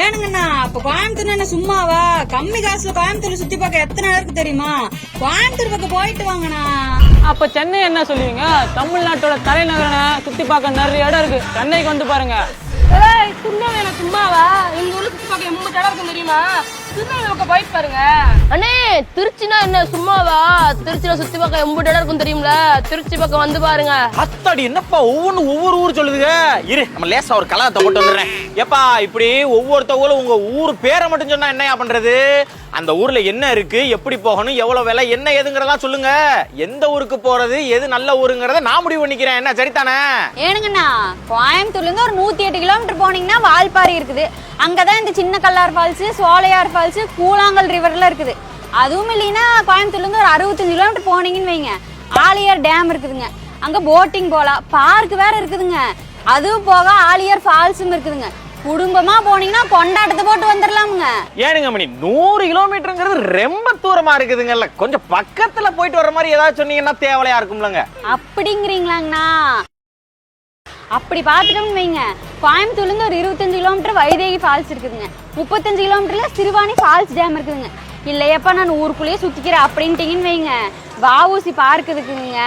ஏனுங்கண்ணா அப்ப கோயம்புத்தூர் சும்மாவா? கம்மி காசுல கோயம்புத்தூர்ல சுத்தி பார்க்க எத்தனை இருக்கு தெரியுமா? கோயம்புத்தூர் பக்கம் போயிட்டு வாங்கண்ணா. அப்ப சென்னை என்ன சொல்லுவீங்க? தமிழ்நாட்டோட தலைநகரான சுத்தி பார்க்க நிறைய இடம் இருக்கு, சென்னைக்கு வந்து பாருங்க. திருநெல்வேலி சும்மாவா? எங்க ஊர்ல சுத்தி பார்க்க எம்பது இடம் இருக்கும் தெரியுமா? திருநெல்வேலி பக்கம் போயிட்டு பாருங்க. அண்ணே திருச்சினா என்ன சும்மாவா? திருச்சியில சுத்தி பார்க்க எம்பது இடம் இருக்கும் தெரியும்ல, திருச்சி பக்கம் வந்து பாருங்க. அத்தாடி என்னப்பா ஒவ்வொரு ஊர் சொல்லுதுங்க. இரு நம்ம லேசா ஒரு கலகத்தை போட்டு வந்துடுறேன். ஏப்பா இப்படி ஒவ்வொருத்தவங்களும் உங்க ஊர் பேரை மட்டும் சொன்னா என்னையா பண்றது? அந்த ஊர்ல என்ன இருக்கு, எப்படி போகணும், எவ்வளவு விலை, என்ன ஏதுங்கிறதா சொல்லுங்க. எந்த ஊருக்கு போறது, எது நல்ல ஊருங்கிறத நான் முடிவு பண்ணிக்கிறேன். என்ன சரிதானே? ஏனுங்கண்ணா கோயம்புத்தூர்ல இருந்து ஒரு 108 கிலோமீட்டர் போனீங்கன்னா வால்பாறை இருக்குது. அங்கதான் இந்த சின்ன கல்லார் ஃபால்ஸ், சோலையார் ஃபால்ஸ், கூழாங்கல் ரிவர்ல இருக்குது. அதுவும் இல்லைன்னா கோயம்புத்தூர்ல இருந்து ஒரு 65 கிலோமீட்டர் போனீங்கன்னு வைங்க, ஆலியார் டேம் இருக்குதுங்க. அங்க போட்டிங் போலாம், பார்க் வேற இருக்குதுங்க. அதுவும் போக ஆலியார் ஃபால்ஸும் இருக்குதுங்க. குடும்பமா போனீங்கன்னா கொண்டாட்டத்தை போட்டு வந்துடலாமுங்க. ஏனுங்க மணி 100 கிலோமீட்டருங்கிறது ரொம்ப தூரமா இருக்குதுங்கல்ல, கொஞ்சம் பக்கத்துல போயிட்டு வர மாதிரி ஏதாவது சொன்னீங்கன்னா தேவையா இருக்கும்லங்க. அப்படிங்கிறீங்களாங்கண்ணா? அப்படி பாத்துட்டோம்னு வைங்க, கோயம்புத்தூர்ல இருந்து ஒரு 25 கிலோமீட்டர் வைதேகி ஃபால்ஸ் இருக்குதுங்க. 35 கிலோமீட்டர்ல சிறுவாணி ஃபால்ஸ் டேம் இருக்குதுங்க. இல்லையப்பா நான் ஊருக்குள்ளேயே சுத்திக்கிறேன் அப்படின்ட்டீங்கன்னு வைங்க, வஉசி பார்க் இருக்குதுங்க,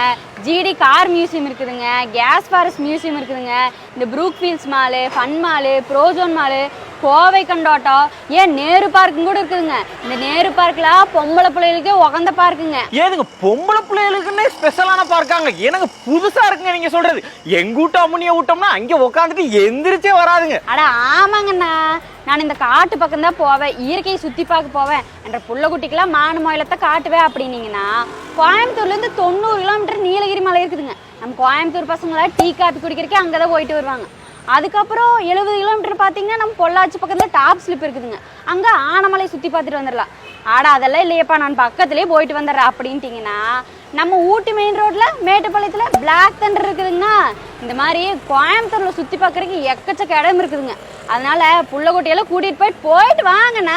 ஜிடி கார் மியூசியம் இருக்குதுங்க, கேஸ் ஃபாரஸ்ட் மியூசியம் இருக்குதுங்க, இந்த Brookefields mall, fun mall, Prozone mall, Kovai கண்டோட்டம், ஏன் நேரு பார்க்கும் கூட இருக்குதுங்க. இந்த நேரு பார்க்ல பொம்பளை பிள்ளைகளுக்கே உகந்த பார்க்குங்க. ஏதுங்க பொம்பளை பிள்ளைகளுக்குன்னே ஸ்பெஷலான பார்க்காங்க? எனக்கு புதுசா இருக்குங்க நீங்க சொல்றது. எங்க ஊட்ட அம்முனிய விட்டோம்னா அங்க உட்காந்துட்டு எந்திரிச்சே வராதுங்க. அட ஆமாங்கண்ணா, நான் இந்த காட்டு பக்கம் தான் போவேன், இயற்கையை சுத்தி பார்க்க போவேன் என்ற புள்ள குட்டிக்கெல்லாம் மான மொயலத்தை காட்டுவேன் அப்படின்னீங்கன்னா, கோயம்புத்தூர்ல இருந்து 90 கிலோமீட்டர் நீலகிரி மலை இருக்குதுங்க. நம்ம கோயம்புத்தூர் பசங்கள டீ காப்பி குடிக்கிறதுக்கே அங்கதான் போயிட்டு வருவாங்க. அதுக்கப்புறம் 70 கிலோமீட்டர் பார்த்தீங்கன்னா நம்ம பொள்ளாச்சி பக்கத்தில் டாப் ஸ்லிப் இருக்குதுங்க. அங்கே ஆனமலை சுற்றி பார்த்துட்டு வந்துடலாம். ஆடா அதெல்லாம் இல்லையப்பா நான் பக்கத்துலேயே போயிட்டு வந்துடுறேன் அப்படின்ட்டிங்கன்னா, நம்ம ஊட்டி மெயின் ரோட்டில் மேட்டுப்பாளையத்தில் பிளாக் தண்டர் இருக்குதுங்கண்ணா. இந்த மாதிரி கோயம்புத்தூரில் சுற்றி பார்க்குறதுக்கு எக்கச்சக்க இடம் இருக்குதுங்க. அதனால புள்ளக்குட்டியெல்லாம் கூட்டிகிட்டு போயிட்டு வாங்கண்ணா.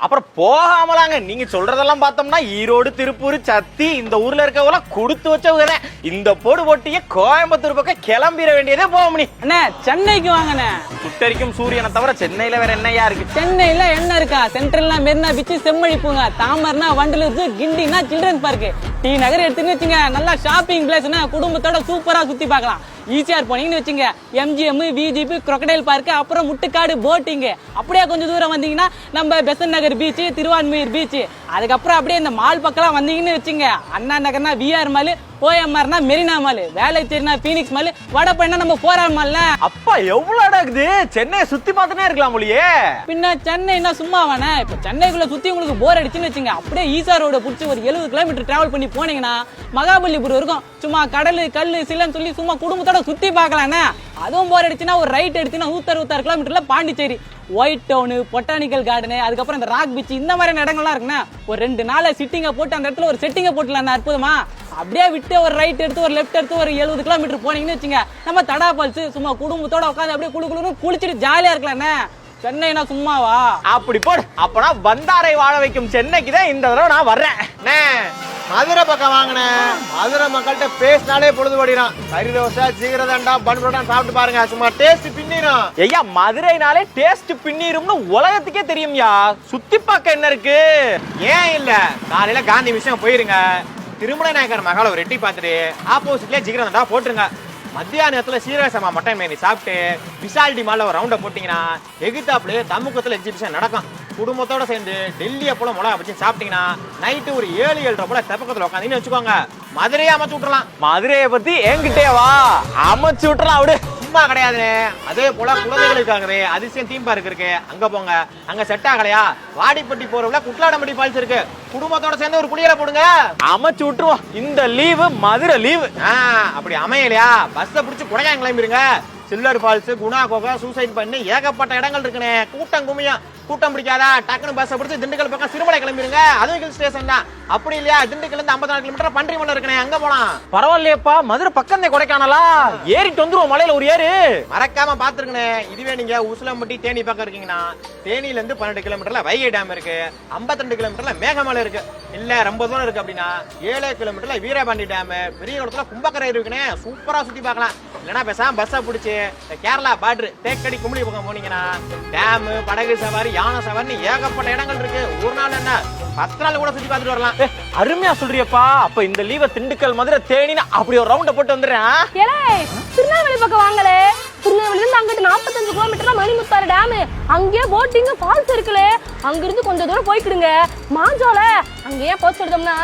அப்புறம் போகாமலாங்க நீங்க சொல்றதெல்லாம் பார்த்தோம்னா ஈரோடு, திருப்பூர், சத்தி இந்த ஊர்ல இருக்கவங்களாம் கொடுத்து வச்சவங்க. இந்த போடு போட்டியே கோயம்புத்தூர் பக்கம் கிளம்பிட வேண்டியதே போக முடியும். அண்ணே சென்னைக்கு வாங்கண்ணே. சுட்டரிக்கும் சூரியனை தவிர சென்னையில வேற என்னையா இருக்கு? சென்னையில என்ன இருக்கா? சென்ட்ரல்னா மெரினா பீச், செம்மொழி பூங்கா, தாமர்னா வண்டலூர், கிண்டினா சில்ட்ரன்ஸ் பார்க், டி நகர் எடுத்துன்னு வச்சுங்க நல்லா ஷாப்பிங் பிளேஸ்னா குடும்பத்தோட சூப்பரா சுத்தி பார்க்கலாம். ஈசிஆர் போனீங்கன்னு வச்சுங்க, எம்ஜிஎம், விஜிபி, crocodile பார்க், அப்புறம் முட்டுக்காடு போட்டிங். அப்படியே கொஞ்சம் தூரம் வந்தீங்கன்னா நம்ம பெசன் நகர் பீச், திருவான்மையூர் பீச். அதுக்கப்புறம் அப்படியே இந்த மால் பக்கம் வந்தீங்கன்னு வச்சுங்க, அண்ணா நகர்னா விஆர் மால், ஓஎம்ஆர்னா மெரினா மால், வேலைச்சேரினா பீனிக்ஸ் மால், வடபழனினா நம்ம போரார் மால்ல. அப்பா எவ்வளவு இடம் இருக்குது, சென்னையை சுத்தி பார்த்துனே இருக்கலாம் மொழியே. பின்ன சென்னைனா சும்மாவானே? இப்ப சென்னைக்குள்ள சுத்தி உங்களுக்கு போர் அடிச்சுன்னு வச்சுங்க, அப்படியே ஈசா ரோட புடிச்சு ஒரு 70 கிலோமீட்டர் டிராவல் பண்ணி போனீங்கன்னா மகாபலிபுரம் இருக்கும். சும்மா கடலு கல்லு சில்லன்னு சொல்லி சும்மா குடும்பத்தோட சுத்தி பார்க்கலானே. அதுவும் போர் அடிச்சுன்னா ஒரு ரைட் எடுத்துன்னா 166 கிலோமீட்டர்ல Pondicherry, white town, botanical garden, அதுக்கப்புறம் இந்த ராக் பீச், இந்த மாதிரியான இடங்கள்லாம் இருக்குன்னா ஒரு 2 நாள் சிட்டிங்க போட்டு அந்த இடத்துல ஒரு செட்டிங்க போட்டுலாம் அற்புதமா. அப்படியே விட்டு ஒரு ரைட் எடுத்து ஒரு லெஃப்ட் எடுத்து ஒரு 70 கிலோமீட்டர் போனீங்கன்னு வச்சுங்க, நம்ம தடா ஃபால்ஸ் சும்மா குடும்பத்தோட உட்காந்து அப்படியே குளுன்னு குளிச்சுட்டு ஜாலியா இருக்கலாம்ண்ணே. சென்னைனா சும்மாவா? அப்படி போடு. அப்பனா வந்தாரை வாழ வைக்கும் சென்னைக்கு தான் இந்த தடவை நான் வர்றேன். மதுரை பக்கம் வாங்கினேன். மதுரை மக்கள்கிட்ட பேசினாலே பொழுது ஓடிடும். கறி தோசை, சீக்கிரதாண்டா, பன் புரோட்டா சாப்பிட்டு பாருங்க, சும்மா டேஸ்ட் பின்னிரும். ஐயா மதுரைனாலே டேஸ்ட் பின்னிரும்னு உலகத்துக்கே தெரியும்யா. சுத்தி பார்க்க என்ன இருக்கு? ஏன் இல்ல, காலையில காந்தி மிஷன் போயிருங்க, திருமலை நாயக்கர் மகால ஒரு எட்டி பார்த்துட்டு ஆப்போசிட்லயே ஜிகிரதாண்டா போட்டுருங்க. மத்தியான நேரத்துல சீரகசமா மட்டன் மேனி சாப்பிட்டு விசால்டி மால்ல ஒரு ரவுண்ட போட்டீங்கன்னா எகித்தாப்புல தமுக்கத்துல எக்ஸிபிஷன் நடக்கும். குடும்பத்தோட சேர்ந்து டெல்லியை போல மிளகா வச்சு சாப்பிட்டீங்கன்னா நைட்டு ஒரு 7-7:30 போல தெப்பக்கத்துல உட்காந்தீங்கன்னு வச்சுக்கோங்க, மதுரையை அமைச்சு விட்டுறலாம். மதுரையை பத்தி என்கிட்டே வா, அமைச்சு விட்டுறலாம். விடு, சும்மா கிடையாதுன்னு. அதே போல குழந்தைகளுக்காகவே அதிசயம் தீம் பார்க் இருக்கு, அங்க போங்க. அங்க செட் ஆகலையா, வாடிப்பட்டி போறவங்கள குட்லாடம்பட்டி ஃபால்ஸ் இருக்கு, குடும்பத்தோட சேர்ந்து ஒரு குளியல போடுங்க, அமைச்சு விட்டுருவோம். இந்த லீவு மதுரை லீவு. அப்படி அமையலையா பஸ்ஸை பிடிச்சு குடையாங்க கிளம்பிடுங்க. சில்லர் ஃபால்ஸ், குணா கோகா, சூசைட் பண்ணி ஏகப்பட்ட இடங்கள் இருக்குனே. கூட்டம் குமியம், கூட்டம் பிடிக்காதா டக்குனு பஸ்ஸை பிடிச்சி திண்டுக்கல் பக்கம் சிறுமலை கிளம்பிடுங்க, அதுவும் ஹில் ஸ்டேஷன் தான். அப்படி இல்லையா திண்டுக்கல் இருந்து 54 கிலோமீட்டர் பன்றிமலை இருக்குனே, அங்க போலாம். பரவாயில்லையப்பா, மதுரை பக்கம் கொடைக்கானலா, ஏறிட்டு வந்துருவோம். மலையில ஒரு ஏறு மறக்காம பாத்துருக்கனே. இதுவே நீங்க உசிலம்பட்டி தேனி பக்கம் இருக்கீங்கன்னா, தேனியில இருந்து 12 கிலோமீட்டர்ல வைகை டேம் இருக்கு, 52 கிலோமீட்டர்ல மேகமலை இருக்கு. இல்ல ரொம்ப தூரம் இருக்கு அப்படின்னா 7 கிலோமீட்டர்ல வீரபாண்டி டேம், பெரிய குளத்துல கும்பக்கரை இருக்குனே, சூப்பரா சுத்தி பார்க்கலாம். இல்லனா பேசாம பஸ்ஸை பிடிச்சி கேரளா பார்டர் தேக்கடி கும்பளி பக்கம் போனீங்கன்னா டேம், படகு சவாரி, யானை சவாரின்னு ஏகப்பட்ட இடங்கள் இருக்கு. ஒரு நாள் என்ன 10 நாள் கூட சுத்தி பார்த்துட்டு வரலாம். அருமையா சொல்றியப்பா. அப்ப இந்த லீவை திண்டுக்கல், மதுரை, தேனின்னு அப்படி ஒரு ரவுண்ட போட்டு வந்துடுறேன். ஏலே திருநெல்வேலி பக்கம் வாங்கலே. திருநெல்வேலில இருந்து அங்கிட்டு 45 கிலோமீட்டர்ல மணிமுத்தாறு டேம், அங்கேயே போட்டிங் ஃபால்ஸ் இருக்குலே. அங்க இருந்து கொஞ்சம் தூரம் போய்க்கிடுங்க. மாஞ்சோல அங்கேயே போச்சு எடுத்தோம்னா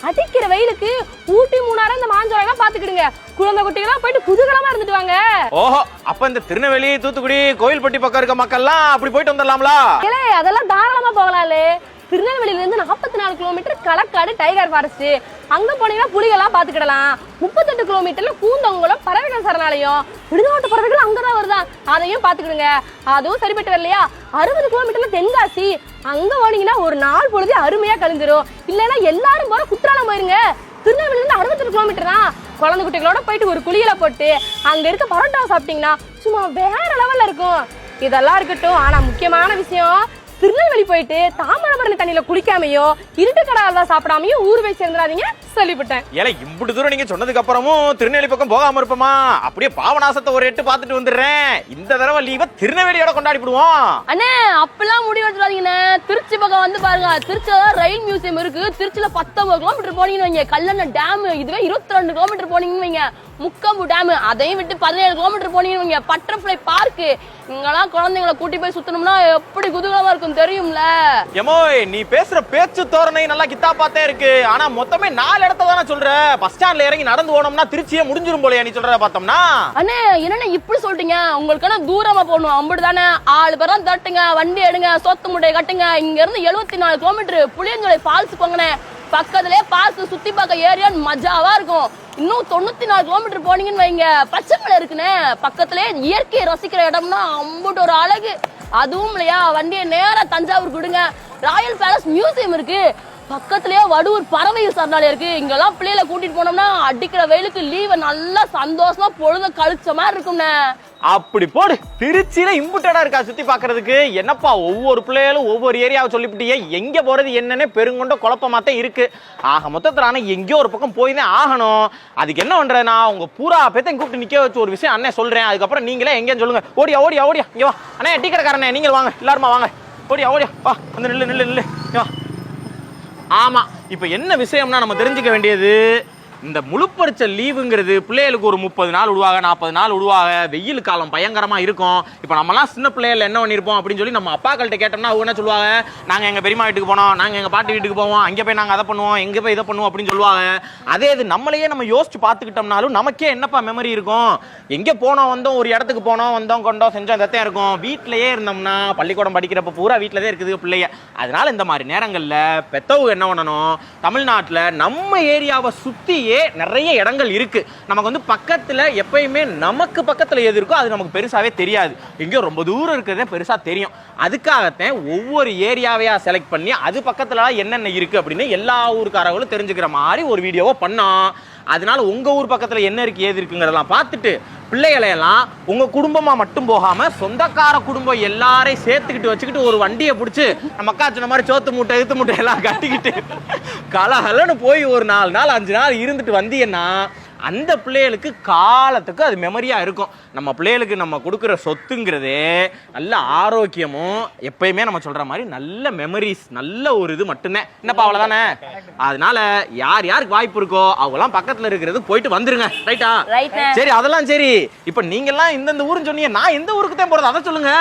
அடிக்கிற வெயிலுக்கு ஊட்டி மூணாரம் இந்த மாஞ்சோலை எல்லாம் பாத்துக்கிடுங்க. குழந்தை குட்டிகளா போயிட்டு குதூகலமா இருந்துட்டு வாங்க. ஓஹோ, அப்ப இந்த திருநெல்வேலி, தூத்துக்குடி, கோயில்பட்டி பக்கம் இருக்க மக்கள்லாம் அப்படி போயிட்டு வந்துடலாம்ல? ஏலே அதெல்லாம் தாராளமா போகலாம்லே. திருநெல்வேலியில இருந்து 44 கிலோமீட்டர் களக்காடு டைகர் ஃபாரஸ்ட், அங்க போனீங்கன்னா புலிகள்லாம் பாத்துக்கிடலாம். 38 கிலோமீட்டர்ல கூந்தங்குளம் பறவைகள் சரணாலயம், விடுநாட்டு பறவைகள் அங்கதான் வருதான், அதையும் பாத்துக்கிடுங்க. அதுவும் சரிப்பட்டு வரலையா 60 கிலோமீட்டர்ல தென்காசி, அங்க போனீங்கன்னா ஒரு நாள் பொழுது அருமையா கழிஞ்சிரும். இல்லைன்னா எல்லாரும் போற குற்றாலம் போயிருங்க. திருநெல்வேலியில இருந்து 68 கிலோமீட்டர் தான். குழந்தை குட்டிகளோட போயிட்டு ஒரு குளியல போட்டு அங்க இருக்க பரோட்டாவை சாப்பிட்டீங்கன்னா சும்மா வேற லெவல்ல இருக்கும். இதெல்லாம் இருக்கட்டும், ஆனா முக்கியமான விஷயம், திருநெல்வேலி போயிட்டு தாமிரபரணி தண்ணியில குளிக்காமையோ இருட்டு கடை சாப்பிடாமையும் ஊர் போய் சேர்ந்துடாதீங்க சொல்லிவிட்டேன். ஏல இம்புட்டு தூரம் நீங்க சொன்னதுக்கு அப்புறமும் திருநெல்வேலி பக்கம் போகாம இருப்போமா? அப்படியே பாவநாசத்தை ஒரு எட்டு பார்த்துட்டு வந்துடுறேன். இந்த தடவை லீவை திருநெல்வேலியோட கொண்டாடிடுவோம். அண்ணே அப்பெல்லாம் முடிவு எடுத்துறாதீங்கண்ணே. திருச்சி பக்கம் வந்து பாருங்க. திருச்சியில ரயில் மியூசியம் இருக்கு. திருச்சியில 19 கிலோமீட்டர் போனீங்கன்னு வைங்க கல்லணை டேம், இதுவே 22 கிலோமீட்டர் போனீங்கன்னு வைங்க முக்கம்பு டேம், அதையும் விட்டு 17 கிலோமீட்டர் போனீங்கன்னு வைங்க பட்டர்ஃபிளை பார்க். இங்கெல்லாம் குழந்தைங்களை கூட்டி போய் சுத்தணும்னா எப்படி குதூகலமா இருக்கும் தெரியும்ல? எமோய், நீ பேசுற பேச்சு தோரணை நல்லா கித்தா பார்த்தே இருக்கு. ஆனா மொத்தமே 4 இடத்த தானே சொல்ற. பஸ் ஸ்டாண்ட்ல இறங்கி நடந்து போனோம்னா திருச்சியே முடிஞ்சிரும் போலயா நீ சொல்றத பார்த்தோம்னா? அண்ணே என்னண்ணே இப்படி சொல்றீங்க? உங்களுக்கு தூரமா போகணும் அப்படிதானே? 4 பேரும் தட்டுங்க, வண்டி எடுங்க, சோத்து முட்டையை கட்டுங்க. இங்க இருந்து 74 கிலோமீட்டர் புளியஞ்சோலை ஃபால்ஸ் போங்கண்ணே. பக்கத்திலே பார்க் சுத்தி பார்க்க ஏரியா மஜாவா இருக்கும். இன்னும் 94 கிலோமீட்டர் போனீங்கன்னு வைங்க பச்சைமலை இருக்குண்ணே. பக்கத்திலே இயற்கையை ரசிக்கிற இடம்னா அம்புட்டு ஒரு அழகு. அதுவும் இல்லையா வண்டியை நேரா தஞ்சாவூர் கொடுங்க. ராயல் பேலஸ் மியூசியம் இருக்கு. பக்கத்திலேயே வடுவூர் பறவைகள் சரணாலயம் இருக்கு. இங்கெல்லாம் பிள்ளைகளை கூட்டிட்டு போனோம்னா அடிக்கிற வெயிலுக்கு லீவை நல்லா சந்தோஷமா பொழுத கழிச்ச மாதிரி இருக்கும்ண்ணே. அப்படி போடு. திருச்சியில இம்புட்டடா இருக்கா சுத்தி பாக்குறதுக்கு. என்னப்பா ஒவ்வொரு பிள்ளைகளும் ஒவ்வொரு ஏரியாவை சொல்லிவிட்டியே. எங்க போறது என்னன்னு பெருங்கொண்ட குழப்பமாத்தான் இருக்கு. ஆக மொத்தத்துல ஆனா எங்கேயோ ஒரு பக்கம் போய் தான் ஆகணும். அதுக்கு என்ன பண்றேன்னா உங்க பூரா பேத்தையும் கூப்பிட்டு நிக்க வச்சு ஒரு விஷயம் அண்ணே சொல்றேன். அதுக்கப்புறம் நீங்களே எங்கேன்னு சொல்லுங்க. ஓடியா ஓடியா ஓடியா இங்க வா அண்ணே. டீ கடைக்காரனே நீங்கள் வாங்க, எல்லாருமா வாங்க. ஓடியா ஓடியா வா, வந்து நில்லு நில்லு நில்லு வா. ஆமா, இப்ப என்ன விஷயம்னா நம்ம தெரிஞ்சுக்க வேண்டியது, இந்த முழுப்பரிச்ச லீவுங்கிறது பிள்ளைகளுக்கு ஒரு 30 நாள் விடுவாங்க, 40 நாள் விடுவாங்க. வெயில் காலம் பயங்கரமா இருக்கும். இப்ப நம்மலாம் சின்ன பிள்ளைகள் என்ன பண்ணிருப்போம் அப்படின்னு சொல்லி நம்ம அப்பாக்கள்கிட்ட கேட்டோம்னா அவங்க என்ன சொல்லுவாங்க, நாங்க எங்க பெரியமா வீட்டுக்கு போனோம், நாங்க எங்க பாட்டி வீட்டுக்கு போவோம், அங்க போய் நாங்க அதை பண்ணுவோம், எங்க போய் இதை பண்ணுவோம் அப்படின்னு சொல்லுவாங்க. அதே இது நம்மளையே நம்ம யோசிச்சு பார்த்துக்கிட்டோம்னாலும் நமக்கே என்னப்பா மெமரி இருக்கும். எங்க போனோம் வந்தோம், ஒரு இடத்துக்கு போனோம் வந்தோம் கொண்டோம் செஞ்சோம், இதத்தான் இருக்கும். வீட்டிலேயே இருந்தோம்னா பள்ளிக்கூடம் படிக்கிறப்ப பூரா வீட்டிலதான் இருக்குது பிள்ளைய. அதனால இந்த மாதிரி நேரங்கள்ல பெத்தவங்க என்ன பண்ணணும், தமிழ்நாட்டுல நம்ம ஏரியாவை சுத்தி நிறைய இடங்கள் இருக்கு. நமக்கு பக்கத்துல எப்பயுமே நமக்கு பக்கத்துல எது இருக்கோ அது நமக்கு பெருசாவே தெரியாது. எங்கேயோ ரொம்ப தூரம் இருக்கிறதே பெருசா தெரியும். அதுக்காகத்தான் ஒவ்வொரு ஏரியாவையா செலக்ட் பண்ணி அது பக்கத்துல என்னென்ன இருக்கு அப்படின்னு எல்லா ஊருக்காரங்களும் தெரிஞ்சுக்கிற மாதிரி ஒரு வீடியோவை பண்ணோம். அதனால உங்க ஊர் பக்கத்துல என்ன இருக்கு ஏது இருக்குங்கிறதெல்லாம் பார்த்துட்டு பிள்ளைகளையெல்லாம் உங்க குடும்பமா மட்டும் போகாம சொந்தக்கார குடும்பம் எல்லாரையும் சேர்த்துக்கிட்டு வச்சுக்கிட்டு ஒரு வண்டியை பிடிச்சி நம்ம அக்கா சொன்ன மாதிரி சோத்து மூட்டை இழுத்து மூட்டை எல்லாம் கட்டிக்கிட்டு கலகலன்னு போய் ஒரு 4 நாள் 5 நாள் இருந்துட்டு வந்தீங்கன்னா அந்த பிள்ளைகளுக்கு காலத்துக்கு அது மெமரியா இருக்கும். நம்ம பிள்ளைகளுக்கு நம்ம கொடுக்குற சொத்துங்கிறதே நல்ல ஆரோக்கியமும் எப்பயுமே நம்ம சொல்ற மாதிரி நல்ல மெமரிஸ், நல்ல ஒரு இது மட்டும்தான். என்னப்பா அவ்வளவுதானே? அதனால யார் யாருக்கு வாய்ப்பு இருக்கோ அவங்கலாம் பக்கத்துல இருக்கிறது போயிட்டு வந்துருங்க. ரைட்டா? சரி, அதெல்லாம் சரி. இப்ப நீங்க எல்லாம் இந்த ஊருன்னு சொன்னீங்க, நான் எந்த ஊருக்கு தான் போறது அதை சொல்லுங்க.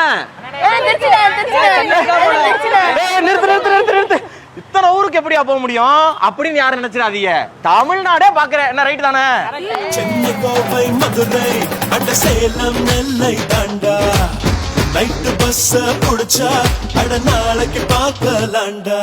நிறுத்து. இத்தனை ஊருக்கு எப்படியா போக முடியும் அப்படின்னு யாரும் நினைச்சிடாதீங்க. தமிழ்நாடே பாக்குறேன். என்ன ரைட் தானே? சென்னை, கோவை, மதுரை, அட சேலம், நெல்லை தாண்டா. நைட்டு பஸ் புடிச்சா அட நாளைக்கு பார்க்கலாண்டா.